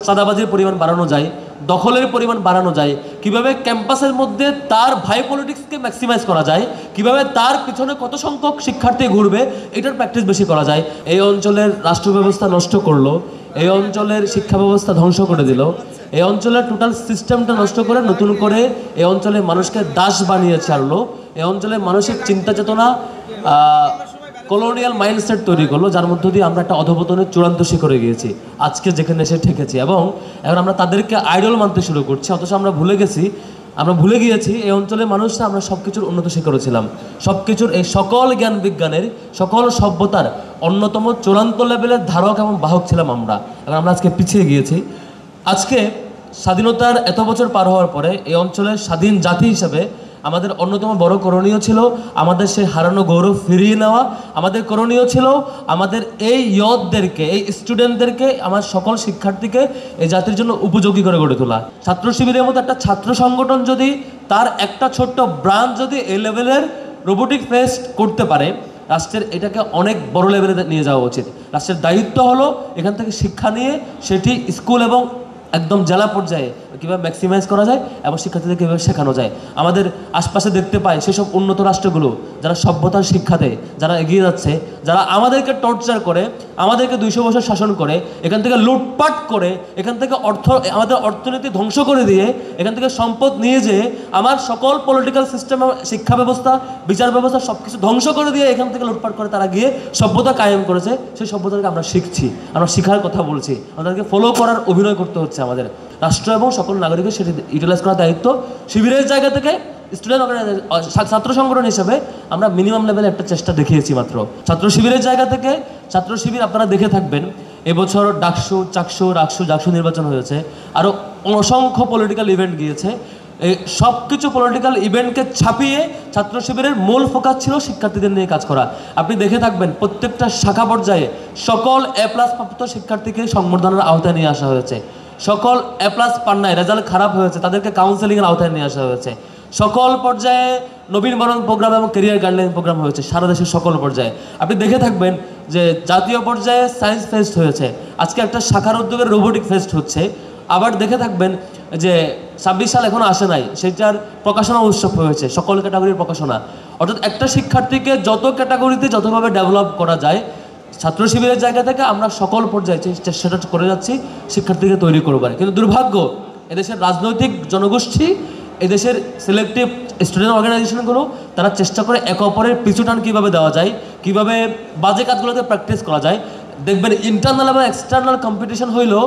চাঁদাবাজির পরিমাণ বাড়ানো যায়, দখলের পরিমাণ বাড়ানো যায়, কিভাবে ক্যাম্পাসের মধ্যে তার ভাই পলিটিক্সকে ম্যাক্সিমাইজ করা যায়, কিভাবে তার পিছনে কত সংখ্যক শিক্ষার্থী ঘুরবে এটার প্র্যাকটিস বেশি করা যায়। এই অঞ্চলের রাষ্ট্র ব্যবস্থা নষ্ট করলো, এই অঞ্চলের শিক্ষা ব্যবস্থা ধ্বংস করে দিল, এই অঞ্চলের টোটাল সিস্টেমটা নষ্ট করে নতুন করে এই অঞ্চলের মানুষকে দাস বানিয়ে ছাড়লো, এই অঞ্চলের মানসিক চিন্তা চেতনা কলোনিয়াল মাইন্ডসেট তৈরি করলো, যার মধ্য দিয়ে আমরা একটা অধপতনের চূড়ান্ত শিখরে গিয়েছি, আজকে যেখানে এসে ঠেকেছি। এবং এখন আমরা তাদেরকে আইডল মানতে শুরু করছি, অথচ আমরা ভুলে গিয়েছি এই অঞ্চলের মানুষরা আমরা সব কিছুর উন্নত শিখরে ছিলাম, সব কিছুর এই সকল জ্ঞান বিজ্ঞানের সকল সভ্যতার অন্যতম চূড়ান্ত লেভেলের ধারক এবং বাহক ছিলাম আমরা। এবং আমরা আজকে পিছিয়ে গিয়েছি। আজকে স্বাধীনতার এত বছর পার হওয়ার পরে এই অঞ্চলের স্বাধীন জাতি হিসেবে আমাদের অন্যতম বড় করণীয় ছিল আমাদের সেই হারানো গৌরব ফিরিয়ে নেওয়া। আমাদের করণীয় ছিল আমাদের এই ইয়তদেরকে, এই স্টুডেন্টদেরকে, আমার সকল শিক্ষার্থীকে এই জাতির জন্য উপযোগী করে গড়ে তোলা। ছাত্র শিবিরের মতো একটা ছাত্র সংগঠন যদি তার একটা ছোট্ট ব্রাঞ্চ যদি এই লেভেলের রোবোটিক ফেস্ট করতে পারে, রাষ্ট্রের এটাকে অনেক বড় লেভেলে নিয়ে যাওয়া উচিত। রাষ্ট্রের দায়িত্ব হলো এখান থেকে শিক্ষা নিয়ে সেটি স্কুল এবং একদম জেলা পর্যায়ে কীভাবে ম্যাক্সিমাইজ করা যায় এবং শিক্ষার্থীদের কীভাবে শেখানো যায়। আমাদের আশপাশে দেখতে পাই সেসব উন্নত রাষ্ট্রগুলো যারা সভ্যতার শিক্ষা দেয়, যারা এগিয়ে যাচ্ছে, যারা আমাদেরকে টর্চার করে, আমাদেরকে 200 বছর শাসন করে, এখান থেকে লুটপাট করে, এখান থেকে আমাদের অর্থনীতি ধ্বংস করে দিয়ে, এখান থেকে সম্পদ নিয়ে যেয়ে আমার সকল পলিটিক্যাল সিস্টেম, শিক্ষা ব্যবস্থা, বিচার ব্যবস্থা সব কিছু ধ্বংস করে দিয়ে এখান থেকে লুটপাট করে তারা গিয়ে সভ্যতা কায়েম করেছে। সেই সভ্যতাকে আমরা শিখছি, আমরা শিখার কথা বলছি, আমাদেরকে ফলো করার অভিনয় করতে হচ্ছে। আমাদের রাষ্ট্র এবং সকল নাগরিকের সেটি ইউটিলাইজ করার দায়িত্ব। শিবিরের জায়গা থেকে স্টুডেন্ট ছাত্র সংগঠন হিসেবে আমরা মিনিমাম লেভেলে একটা চেষ্টা দেখিয়েছি মাত্র। ছাত্র শিবিরের জায়গা থেকে ছাত্র শিবির আপনারা দেখে থাকবেন এবছর ডাকসু, চাকসু, জাকসু নির্বাচন হয়েছে, আরও অসংখ্য পলিটিক্যাল ইভেন্ট গিয়েছে। এই সব কিছু পলিটিক্যাল ইভেন্টকে ছাপিয়ে ছাত্র শিবিরের মূল ফোকাস ছিল শিক্ষার্থীদের নিয়ে কাজ করা। আপনি দেখে থাকবেন প্রত্যেকটা শাখা পর্যায়ে সকল A+ প্রাপ্ত শিক্ষার্থীকে সংবর্ধনার আওতায় নিয়ে আসা হয়েছে। সকল A+ পান নাই, রেজাল্ট খারাপ হয়েছে, তাদেরকে কাউন্সেলিংয়ের আওতায় নিয়ে আসা হয়েছে। সকল পর্যায়ে নবীনবরণ প্রোগ্রাম এবং ক্যারিয়ার গাইডলাইন প্রোগ্রাম হয়েছে সারা দেশের সকল পর্যায়ে। আপনি দেখে থাকবেন যে জাতীয় পর্যায়ে সায়েন্স ফেস্ট হয়েছে, আজকে একটা শাখার উদ্যোগের রোবোটিক ফেস্ট হচ্ছে। আবার দেখে থাকবেন যে 26 সাল এখনো আসে নাই, সেটার প্রকাশনা উৎসব হয়েছে, সকল ক্যাটাগরির প্রকাশনা। অর্থাৎ একটা শিক্ষার্থীকে যত ক্যাটাগরিতে যতভাবে ডেভেলপ করা যায়, ছাত্র শিবিরের জায়গা থেকে আমরা সকল পর্যায়ে সেটা করে যাচ্ছি শিক্ষার্থীকে তৈরি করবার। কিন্তু দুর্ভাগ্য, এদেশের রাজনৈতিক জনগোষ্ঠী, এদেশের সিলেক্টিভ স্টুডেন্ট অর্গানাইজেশনগুলো তারা চেষ্টা করে একে অপরের পিছুটান কীভাবে দেওয়া যায়, কীভাবে বাজে কাজগুলোতে প্র্যাকটিস করা যায়। দেখবেন ইন্টারনাল এবং এক্সটার্নাল কম্পিটিশন হইলেও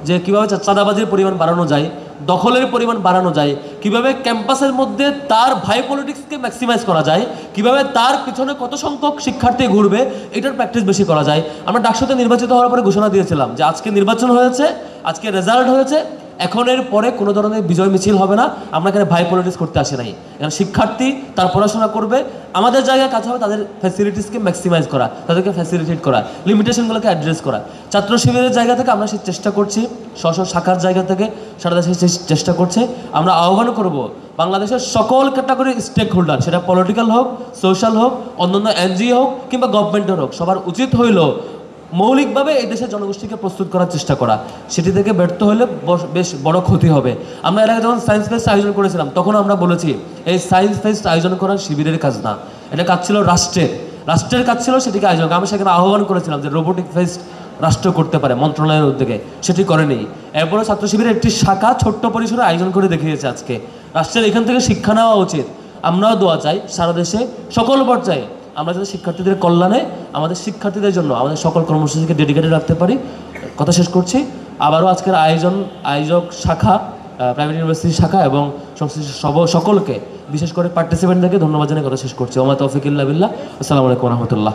যে কীভাবে চাঁদাবাজির পরিমাণ বাড়ানো যায়, দখলের পরিমাণ বাড়ানো যায়, কিভাবে ক্যাম্পাসের মধ্যে তার ভাই পলিটিক্সকে ম্যাক্সিমাইজ করা যায়, কিভাবে তার পিছনে কত সংখ্যক শিক্ষার্থী ঘুরবে এটার প্র্যাকটিস বেশি করা যায়। আমরা ডাকসুতে নির্বাচিত হওয়ার পরে ঘোষণা দিয়েছিলাম যে আজকে নির্বাচন হয়েছে, আজকে রেজাল্ট হয়েছে, এখন এর পরে কোনো ধরনের বিজয় মিছিল হবে না, আমরা এখানে ভাই পলিটিক্স করতে আসি নাই। এখানে শিক্ষার্থী তার পড়াশোনা করবে, আমাদের জায়গায় কাজ হবে তাদের ফ্যাসিলিটিসকে ম্যাক্সিমাইজ করা, তাদেরকে ফ্যাসিলিটেট করা, লিমিটেশনগুলোকে অ্যাড্রেস করা। ছাত্র শিবিরের জায়গা থেকে আমরা সেই চেষ্টা করছি, স্ব শাখার জায়গা থেকে সারা দেশে চেষ্টা করছে। আমরা আহ্বান করব বাংলাদেশের সকল ক্যাটাগরির স্টেক হোল্ডার, সেটা পলিটিক্যাল হোক, সোশ্যাল হোক, অন্যান্য NGO হোক কিংবা গভর্নমেন্টের হোক, সবার উচিত হইল মৌলিকভাবে এই দেশের জনগোষ্ঠীকে প্রস্তুত করার চেষ্টা করা। সেটি থেকে ব্যর্থ হলে বেশ বড় ক্ষতি হবে। আমরা এর আগে যখন সায়েন্স ফেস্ট আয়োজন করেছিলাম তখন আমরা বলেছি এই সায়েন্স ফেস্ট আয়োজন করা শিবিরের কাজ না, এটা কাজ ছিল রাষ্ট্রের কাজ ছিল সেটিকে আয়োজন। আমরা সেখানে আহ্বান করেছিলাম যে রোবোটিক ফেস্ট রাষ্ট্র করতে পারে মন্ত্রণালয়ের উদ্যোগে, সেটি করেনি। এরপরে ছাত্র শিবিরের একটি শাখা ছোট্ট পরিসরে আয়োজন করে দেখিয়েছে। আজকে রাষ্ট্রের এখান থেকে শিক্ষা নেওয়া উচিত। আমরাও দোয়া চাই সারা দেশে সকল পর্যায়ে আমরা যাতে শিক্ষার্থীদের কল্যাণে, আমাদের শিক্ষার্থীদের জন্য আমাদের সকল কর্মসূচিকে ডেডিকেটেড রাখতে পারি। কথা শেষ করছি, আবারও আজকের আয়োজক শাখা, প্রাইভেট ইউনিভার্সিটি শাখা এবং সংশ্লিষ্ট সকলকে, বিশেষ করে পার্টিসিপেন্টদেরকে ধন্যবাদ জানিয়ে কথা শেষ করছি। ওমা তৌফিক ইল্লা বিল্লাহ। আসসালামু আলাইকুম ওয়া রাহমাতুল্লাহ।